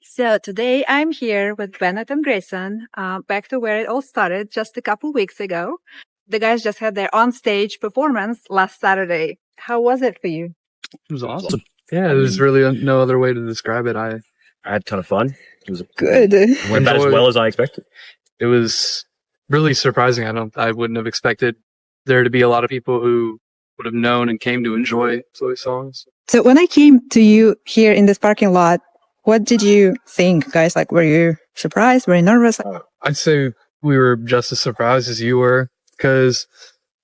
So today I'm here with Bennett and Grayson, back to where it all started just a couple weeks ago. The guys just had their on-stage performance last Saturday. How was it for you? It was awesome. Yeah, there's really no other way to describe it. I had a ton of fun. It was good. It went about as well as I expected. It was really surprising. I wouldn't have expected there to be a lot of people who would have known and came to enjoy Tsoi songs. So when I came to you here in this parking lot, what did you think, guys? Like, were you surprised? Were you nervous? I'd say we were just as surprised as you were, because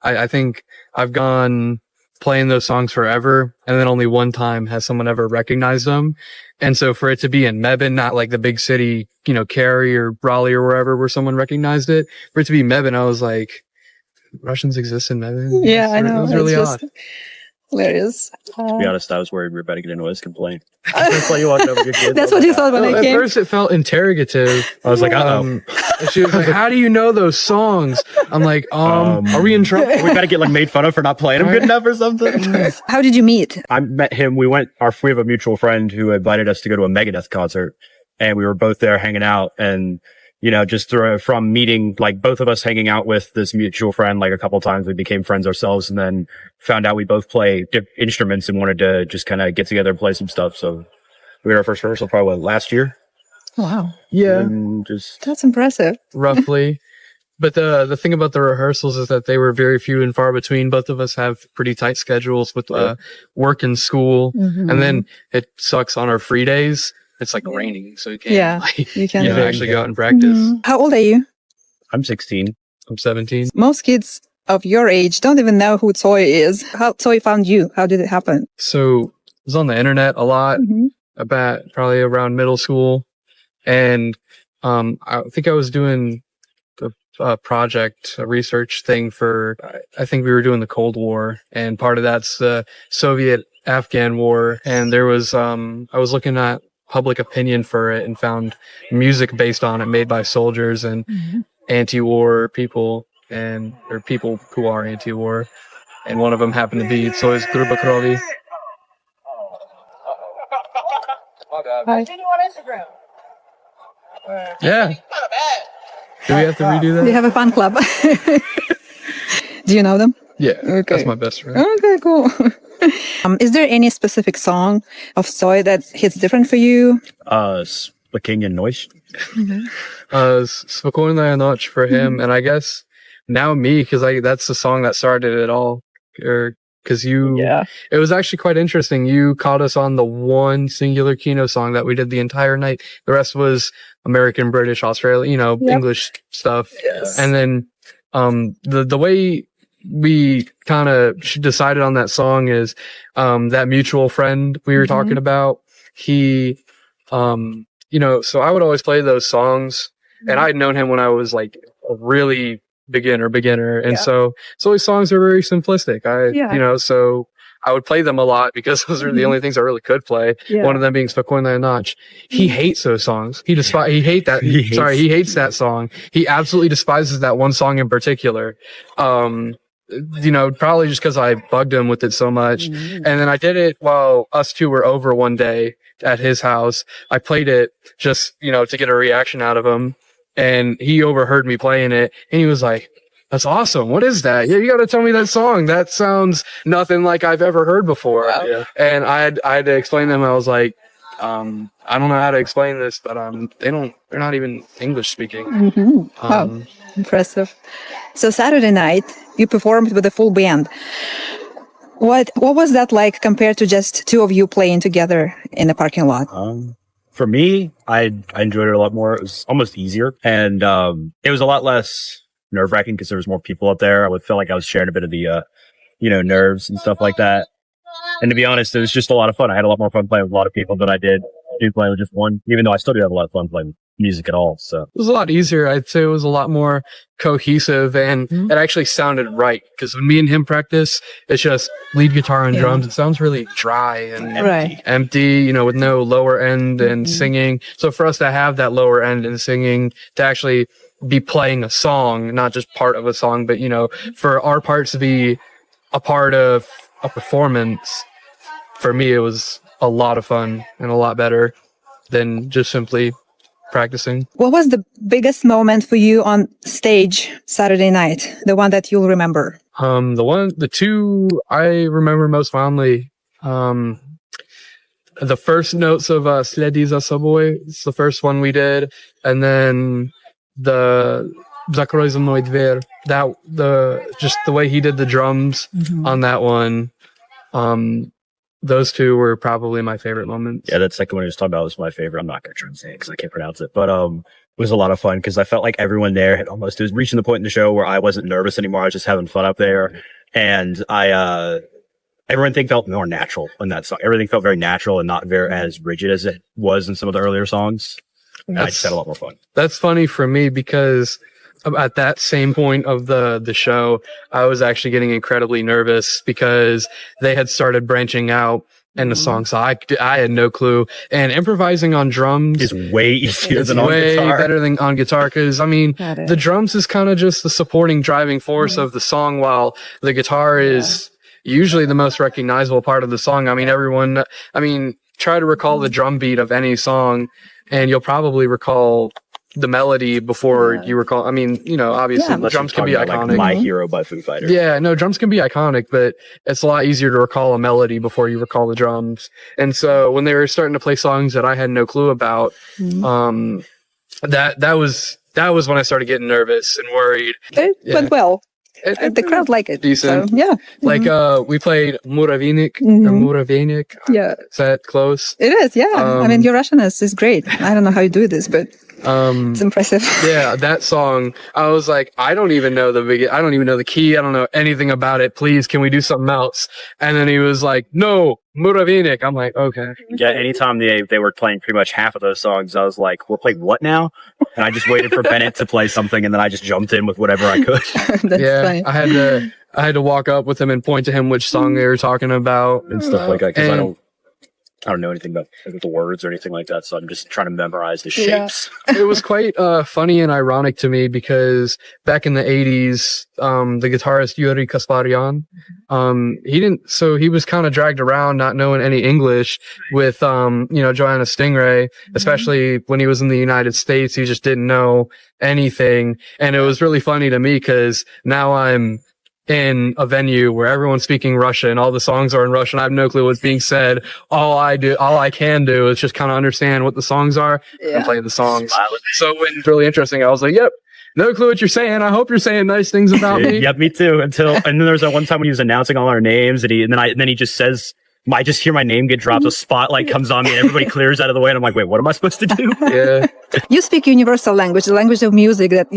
I think I've gone playing those songs forever, and then only one time has someone ever recognized them. And so for it to be in Mebane, not like the big city, Cary or Raleigh or wherever where someone recognized it, for it to be Mebane, I was like, Russians exist in Mebane? Yeah, I know. It was really odd. Hilarious. To be honest, I was worried we were about to get into a complaint. That's why you walked over your kids. That's what you thought when I came? At first it felt interrogative. I was like, uh-oh. She was like, how do you know those songs? I'm like, are we in trouble? We gotta get made fun of for not playing them good enough or something? How did you meet? I met him. We have a mutual friend who invited us to go to a Megadeth concert, and we were both there hanging out, and just from meeting, like both of us hanging out with this mutual friend, like a couple of times, we became friends ourselves, and then found out we both play instruments and wanted to just kind of get together and play some stuff. So we had our first rehearsal probably last year. Wow. Yeah. That's impressive. Roughly. But the thing about the rehearsals is that they were very few and far between. Both of us have pretty tight schedules with work and school. Mm-hmm. And then it sucks on our free days. It's like raining, so you can't, you can't actually go out and practice. Mm-hmm. How old are you? I'm 16. I'm 17. Most kids of your age don't even know who Tsoi is. How Tsoi found you? How did it happen? So I was on the internet a lot, about probably around middle school. And I think I was doing a project, a research thing for, I think we were doing the Cold War. And part of that's the Soviet-Afghan War. And there was, I was looking at public opinion for it and found music based on it made by soldiers and anti-war people or people who are anti-war. And one of them happened to be Tsoi's Gruba Krovi. Hi. Yeah. Do we have to redo that? We have a fan club. Do you know them? Yeah. Okay. That's my best friend. Okay, cool. Is there any specific song of Tsoi that hits different for you? Spokojna Noc. Spokojna Noc for him, and I guess now me, because that's the song that started it all. Because it was actually quite interesting. You caught us on the one singular Kino song that we did the entire night. The rest was American, British, Australian, English stuff. Yes. And then the way we kind of decided on that song is that mutual friend we were talking about. He, so I would always play those songs, and I'd known him when I was like a really beginner. And so his songs are very simplistic. So I would play them a lot because those are the only things I really could play. Yeah. One of them being Spokojna Noc. He hates those songs. He hates that song. He absolutely despises that one song in particular. Probably just because I bugged him with it so much. And then I did it while us two were over one day at his house. I played it just, to get a reaction out of him. And he overheard me playing it, and he was like, "That's awesome. What is that? Yeah, you got to tell me that song. That sounds nothing like I've ever heard before." Wow. Yeah. And I had to explain to him. I was like, "I don't know how to explain this, but they're not even English speaking." Wow, impressive. So Saturday night, you performed with a full band. What was that like compared to just two of you playing together in a parking lot? For me, I enjoyed it a lot more. It was almost easier, and it was a lot less nerve-wracking because there was more people up there. I would feel like I was sharing a bit of the, nerves and stuff like that. And to be honest, it was just a lot of fun. I had a lot more fun playing with a lot of people than I did playing with just one, even though I still do have a lot of fun playing music at all. So it was a lot easier. I'd say it was a lot more cohesive, and it actually sounded right. Because when me and him practice, it's just lead guitar and drums. It sounds really dry and empty, with no lower end and singing. So for us to have that lower end and singing, to actually be playing a song, not just part of a song, but for our parts to be a part of a performance, for me it was a lot of fun and a lot better. than just simply practicing. What was the biggest moment for you on stage Saturday night? The one that you'll remember? The two I remember most fondly, the first notes of Sledy za sobой, it's the first one we did, and then the Zakroy za mnou dver, just the way he did the drums on that one. Those two were probably my favorite moments. Yeah, that second one he was talking about was my favorite. I'm not going to try and say it because I can't pronounce it, but it was a lot of fun because I felt like everyone there it was reaching the point in the show where I wasn't nervous anymore. I was just having fun up there, and everything felt more natural in that song. Everything felt very natural and not very as rigid as it was in some of the earlier songs. And I just had a lot more fun. That's funny for me because at that same point of the show, I was actually getting incredibly nervous because they had started branching out in the song. So I had no clue. And improvising on drums is way easier than on guitar. Way better than on guitar because, I mean, the drums is kind of just the supporting driving force of the song while the guitar is usually the most recognizable part of the song. I mean, try to recall the drum beat of any song and you'll probably recall the melody before you recall. I mean, you know, obviously drums can be iconic. Like My Hero by Foo Fighters. Yeah, no, drums can be iconic, but it's a lot easier to recall a melody before you recall the drums. And so when they were starting to play songs that I had no clue about, that was when I started getting nervous and worried. It went well. The crowd liked it. Decent. So, yeah. Like, we played Muravinik, or Muravinik. Yeah. Is that close? It is, yeah. I mean, your Russian is great. I don't know how you do this, but it's impressive. Yeah, that song, I was like, I don't even know the key. I don't know anything about it. Please, can we do something else? And then he was like, no, Muravinik. I'm like, okay. Yeah, anytime they were playing pretty much half of those songs, I was like, we're playing what now? And I just waited for Bennett to play something, and then I just jumped in with whatever I could. That's funny. I had to walk up with him and point to him which song they were talking about and stuff like that, because I don't know anything about the words or anything like that, so I'm just trying to memorize the shapes. It was quite funny and ironic to me because back in the 80s, the guitarist Yuri Kasparyan, he was kind of dragged around not knowing any English with, Joanna Stingray, especially when he was in the United States. He just didn't know anything. And it was really funny to me because now I'm in a venue where everyone's speaking Russian, all the songs are in Russian. I have no clue what's being said. All I can do is just kind of understand what the songs are and play the songs. So when it's really interesting, I was like, yep, no clue what you're saying. I hope you're saying nice things about me. Yep, me too. And then there was that one time when he was announcing all our names and then he just says, I just hear my name get dropped, a spotlight comes on me and everybody clears out of the way and I'm like, wait, what am I supposed to do? Yeah. You speak universal language, the language of music that,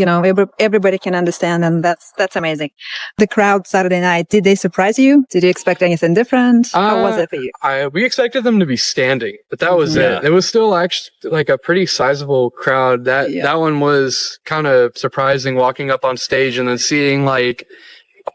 everybody can understand, and that's amazing. The crowd Saturday night, did they surprise you? Did you expect anything different? How was it for you? We expected them to be standing, but that was it. It was still actually like a pretty sizable crowd. That one was kind of surprising, walking up on stage and then seeing like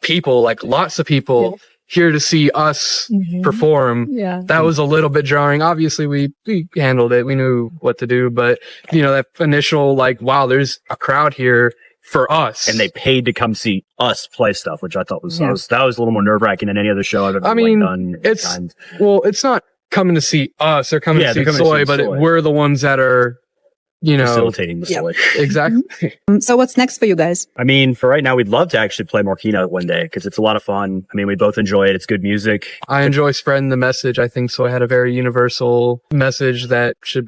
people, like lots of people here to see us perform. Yeah. That was a little bit jarring. Obviously we handled it. We knew what to do, but that initial like, wow, there's a crowd here for us. And they paid to come see us play stuff, which I thought was, that was a little more nerve wracking than any other show I've ever done. It's not coming to see us. They're coming to see Tsoi, but we're the ones that are, facilitating the Tsoi. Exactly. So what's next for you guys? I mean, for right now, we'd love to actually play more Kino one day because it's a lot of fun. I mean, we both enjoy it. It's good music. I enjoy spreading the message. I think Tsoi had a very universal message that should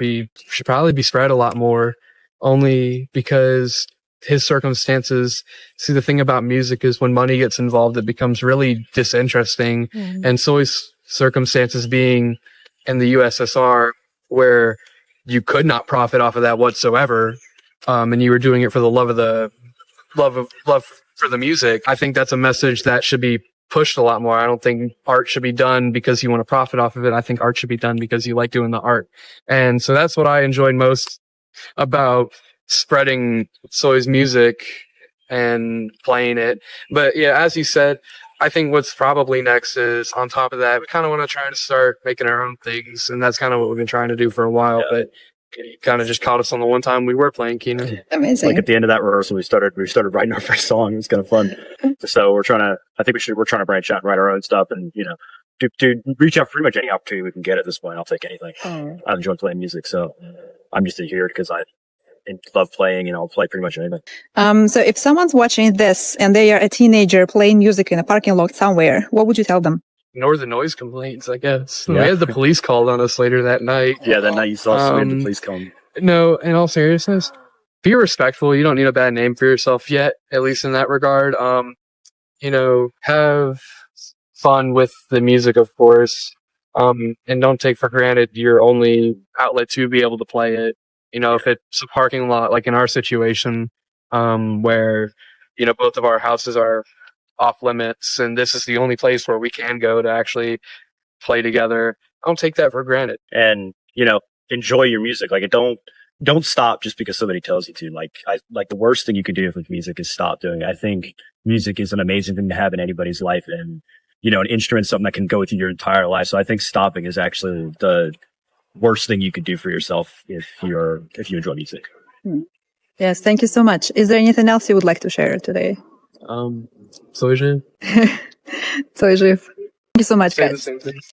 probably be spread a lot more, only because his circumstances. See, the thing about music is when money gets involved, it becomes really disinteresting. And Tsoi's circumstances being in the USSR, where you could not profit off of that whatsoever, and you were doing it for the love for the music. I think that's a message that should be pushed a lot more. I don't think art should be done because you want to profit off of it. I think art should be done because you like doing the art. And so that's what I enjoyed most about spreading Tsoi's music and playing it. But yeah, as you said, I think what's probably next is, on top of that, we kind of want to try to start making our own things. And that's kind of what we've been trying to do for a while. But it kind of just caught us on the one time we were playing Kino. Amazing. Like at the end of that rehearsal, we started writing our first song. It was kind of fun. So we're trying to branch out and write our own stuff and, dude, reach out for pretty much any opportunity we can get at this point. I'll take anything. I enjoy playing music, so I'm just here because I love playing, and I'll play pretty much anything. So if someone's watching this and they are a teenager playing music in a parking lot somewhere, what would you tell them? Ignore the noise complaints, I guess. Yeah. We had the police called on us later that night. Yeah, that night you saw the police come. No, in all seriousness, be respectful. You don't need a bad name for yourself yet, at least in that regard. Have fun with the music, of course, and don't take for granted your only outlet to be able to play it. If it's a parking lot, like in our situation, where, both of our houses are off limits and this is the only place where we can go to actually play together, don't take that for granted. And, enjoy your music. Like, don't stop just because somebody tells you to. Like the worst thing you could do with music is stop doing it. I think music is an amazing thing to have in anybody's life, and an instrument, something that can go with you your entire life. So I think stopping is actually the worst thing you could do for yourself if you enjoy music. Yes, thank you so much. Is there anything else you would like to share today? Tsoi. Tsoi. Thank you so much, Say guys. the same thing.